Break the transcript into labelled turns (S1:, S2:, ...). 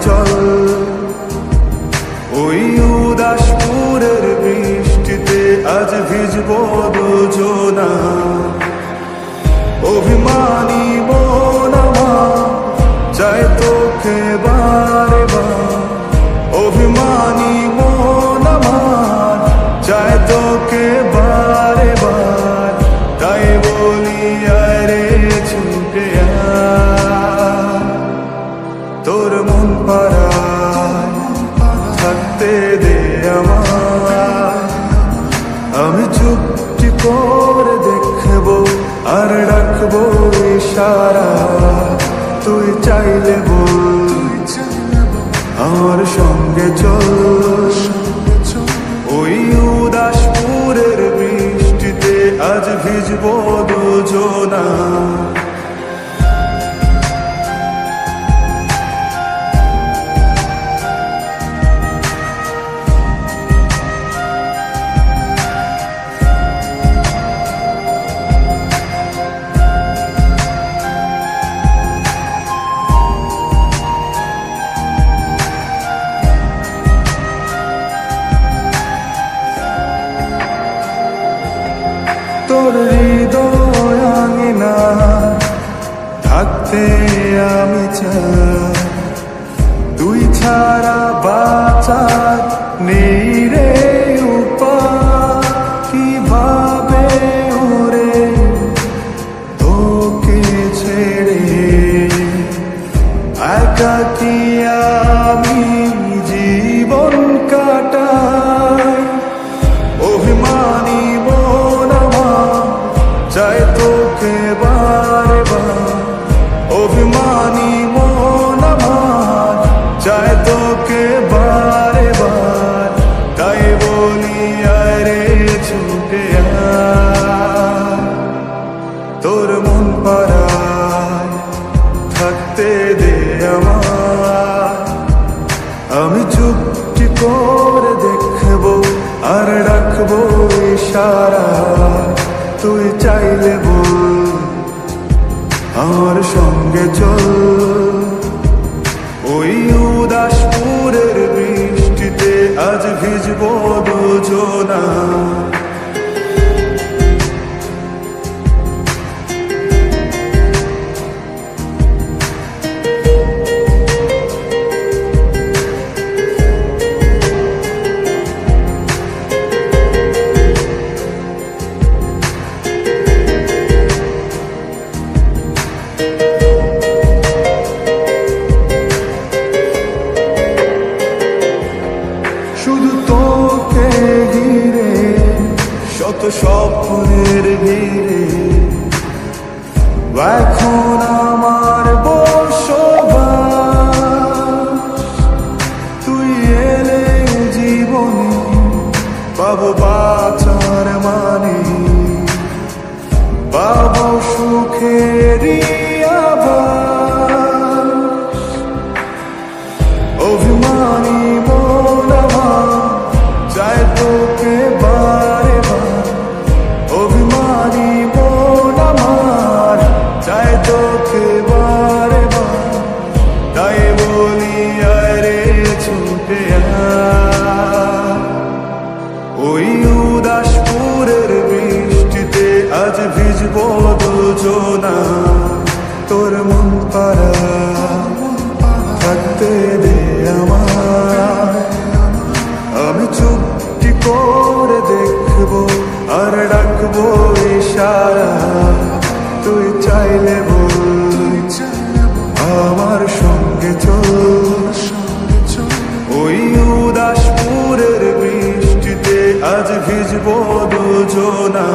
S1: চল, ওই উদাসপুরের বৃষ্টিতে আজ ভিজবো দুজনা। অভিমানী মন আমার চাই তোকে বারে বার, অভিমানী মন আমার চাই তোকে বারে বার। তাই বলি আরে ছুটে আয়, তোর মন পাড়ায় থাকতে দে আমায়। আমি চুপটি করে দেখবো আর রাখবো ইশারা, তুই চাইলে বল আমার সঙ্গে চল। ওই উদাসপুরের বৃষ্টিতে আজ ভিজবো দুজনা। তোর হৃদয় আঙিনা থাকতে আমি চাই, তুই ছাড়া বাঁচার নেই রে উপায়। কিভাবে ওরে তোকে ছেড়ে একাকী আমি জীবন কাটাই। অভিমানী মন আমার চাই তোকে বারে বার, অভিমানী মন আমার চাই তোকে বারে বার। তাই বলি আরে ছুটে আয়, তোর মন পাড়ায় থাকতে দে আমায়। আমি চুপটি করে দেখবো আর রাখবো ইশারা, তুই চাইলে বল আমার সঙ্গে চল। ওই উদাসপুরের বৃষ্টিতে আজ ভিজবো দুজনা। শুধু তোকে ঘিরে শত স্বপ্নের ভিড়ে এখন আমার বসবাস। তুই এলে জীবনে পাবো বাঁচার মানে, পাবো সুখেরই আভাস। অভিমানী মন আমার চাই তোকে বারে বার, অভিমানী মন আমার চাই তোকে বারে বার। তাই বলি আরে ছুটে আয়, ওই উদাসপুরের বৃষ্টিতে আজ ভিজবো দুজনা। তোর মন পাড়ায় থাকতে দে আমায়। আমি চুপটি করে দেখবো আর রাখবো ইশারা, তুই চাইলে বল আমার সঙ্গে চল। ওই উদাসপুরের বৃষ্টিতে আজ ভিজবো দুজনা।